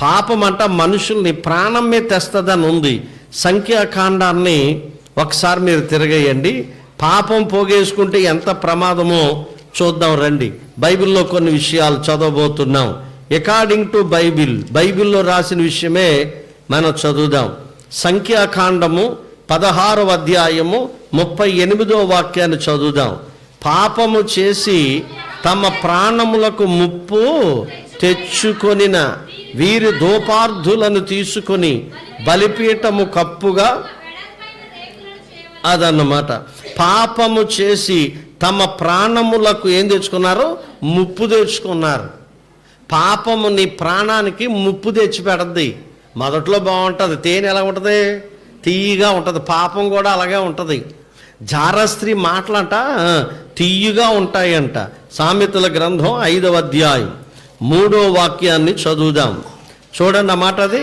పాపం అంట మనుషుల్ని ప్రాణం మీద తెస్తుందని ఉంది. సంఖ్యాకాండాన్ని ఒకసారి మీరు తిరగేయండి. పాపం పోగేసుకుంటే ఎంత ప్రమాదమో చూద్దాం రండి. బైబిల్లో కొన్ని విషయాలు చదవబోతున్నాం. అకార్డింగ్ టు బైబిల్లో రాసిన విషయమే మనం చదువుదాం. సంఖ్యాకాండము 16వ అధ్యాయము 38వ వాక్యాన్ని చదువుదాం. పాపము చేసి తమ ప్రాణములకు ముప్పు తెచ్చుకొనిన వీరి దోపార్థులను తీసుకొని బలిపీఠము కప్పుగా, అదన్నమాట. పాపము చేసి తమ ప్రాణములకు ఏం తెచ్చుకున్నారు? ముప్పు తెచ్చుకున్నారు. పాపము నీ ప్రాణానికి ముప్పు తెచ్చి పెడద్ది. మొదట్లో బాగుంటుంది, తేనె ఎలా ఉంటుంది? తీయగా ఉంటుంది. పాపం కూడా అలాగే ఉంటుంది. జారస్త్రీ మాటలంట తీయగా ఉంటాయంట. సామెతల గ్రంథం 5వ అధ్యాయం 3వ వాక్యాన్ని చదువుదాం. చూడండి ఆ మాట. అది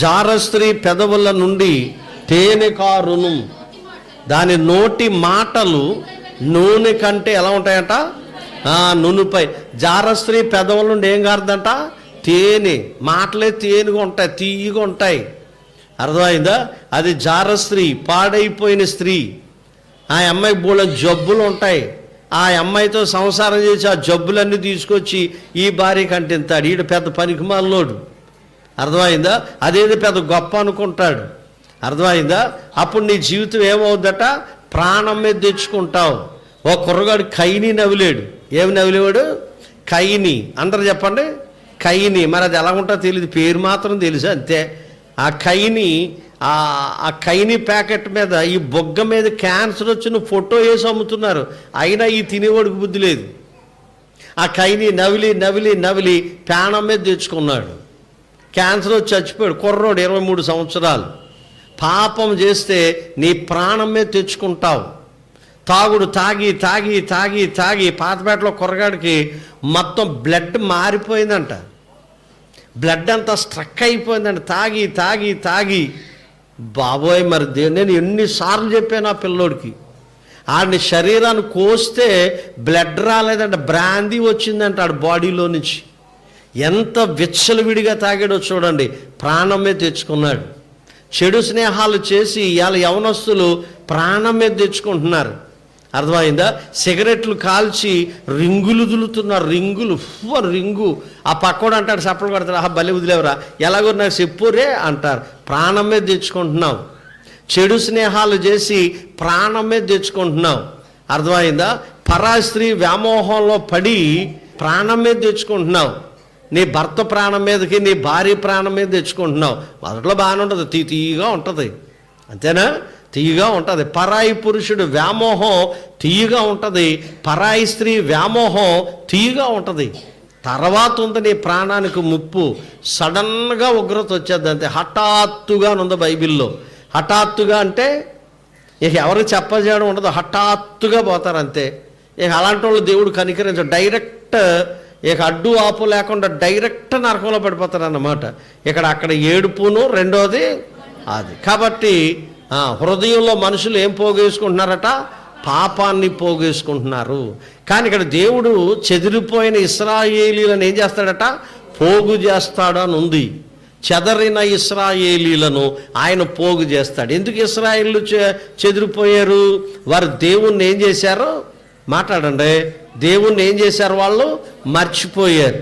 జారస్త్రీ పెదవుల నుండి తేనె కారును, దాని నోటి మాటలు నూనె కంటే ఎలా ఉంటాయంట? నూనెపై. జారస్త్రీ పెదవుల నుండి ఏం కారుదంట? తేనె. మాటలే తేనెగా ఉంటాయి, తీయగా ఉంటాయి. అర్థమైందా? అది జారస్త్రీ, పాడైపోయిన స్త్రీ. ఆ అమ్మాయికి బోళ్ళ జబ్బులు ఉంటాయి. ఆ అమ్మాయితో సంసారం చేసి ఆ జబ్బులన్నీ తీసుకొచ్చి ఈ భార్యకి అంటిస్తాడు. ఈడు పెద్ద పనికిమాలినోడు. అర్థమైందా? అదేది పెద్ద గొప్ప అనుకుంటాడు. అర్థమైందా? అప్పుడు నీ జీవితం ఏమవుద్దట? ప్రాణం మీద తెచ్చుకుంటావు. ఓ కుర్రగాడు కైని నవ్వులేడు. ఏమి నవ్వులేవాడు? కైని. అందరూ చెప్పండి, కైని. మరి అది ఎలా ఉంటుందో తెలియదు, పేరు మాత్రం తెలుసు అంతే. ఆ కైని, ఆ కైని ప్యాకెట్ మీద ఈ బొగ్గ మీద క్యాన్సర్ వచ్చిన ఫోటో వేసి అమ్ముతున్నారు. అయినా ఈ తినేవాడికి బుద్ధి లేదు. ఆ కైని నవిలి నవిలి నవిలి ప్రాణం మీద తెచ్చుకున్నాడు. క్యాన్సర్ వచ్చి చచ్చిపోయాడు. కుర్రోడు 23 సంవత్సరాలు. పాపం చేస్తే నీ ప్రాణం మీద తెచ్చుకుంటావు. తాగుడు తాగి తాగి తాగి తాగి పాతపేటలో కుర్రగాడికి మొత్తం బ్లడ్ మారిపోయిందంట. బ్లడ్ అంతా స్ట్రక్ అయిపోయిందంట. తాగి తాగి తాగి బాబోయ్. మరి నేను ఎన్నిసార్లు చెప్పాను ఆ పిల్లోడికి, ఆడిని శరీరాన్ని కోస్తే బ్లడ్ రాలేదంట, బ్రాందీ వచ్చిందంట ఆడి బాడీలో నుంచి. ఎంత విచ్చలవిడిగా తాగాడో చూడండి. ప్రాణం మీద తెచ్చుకున్నాడు. చెడు స్నేహాలు చేసి ఇవాళ యవనస్తులు ప్రాణం మీద తెచ్చుకుంటున్నారు. అర్థమైందా? సిగరెట్లు కాల్చి రింగులు దులుతున్నారు. రింగు. ఆ పక్కోడు అంటాడు, చప్పలు కొడతాడు, బలి వదిలేవరా, ఎలాగో నాకు చెప్పురే అంటారు. ప్రాణం మీద తెచ్చుకుంటున్నావు. చెడు స్నేహాలు చేసి ప్రాణం మీద తెచ్చుకుంటున్నావు. అర్థమైందా? పరాయి స్త్రీ వ్యామోహంలో పడి ప్రాణం మీద తెచ్చుకుంటున్నావు. నీ భర్త ప్రాణం మీదకి, నీ భార్య ప్రాణం మీద తెచ్చుకుంటున్నావు. మొదట్లో బాగానే ఉంటుంది, తీయగా ఉంటుంది. అంతేనా? తీయగా ఉంటుంది. పరాయి పురుషుడు వ్యామోహం తీయగా ఉంటుంది. పరాయి స్త్రీ వ్యామోహం తీయగా ఉంటుంది. తర్వాత ఉంది నీ ప్రాణానికి ముప్పు. సడన్గా ఉగ్రత వచ్చేది అంతే. హఠాత్తుగా ఉంది బైబిల్లో. హఠాత్తుగా అంటే ఇక ఎవరికి చెప్పజేయడం ఉండదు, హఠాత్తుగా పోతారు అంతే. ఇక అలాంటి వాళ్ళు దేవుడు కనికరించడు. డైరెక్ట్ ఇక అడ్డు ఆపు లేకుండా డైరెక్ట్ నరకంలో పడిపోతారు అన్నమాట. అక్కడ ఏడుపును, రెండోది అది. కాబట్టి హృదయంలో మనుషులు ఏం పోగేసుకుంటున్నారట? పాపాన్ని పోగేసుకుంటున్నారు. కానీ ఇక్కడ దేవుడు చెదిరిపోయిన ఇశ్రాయేలీలను ఏం చేస్తాడట? పోగు చేస్తాడు అని ఉంది. చెదరిన ఇశ్రాయేలీలను ఆయన పోగు చేస్తాడు. ఎందుకు ఇశ్రాయేలు చెదిరిపోయారు? వారు దేవుణ్ణి ఏం చేశారు? మాట్లాడండి. దేవుణ్ణి ఏం చేశారు? వాళ్ళు మర్చిపోయారు.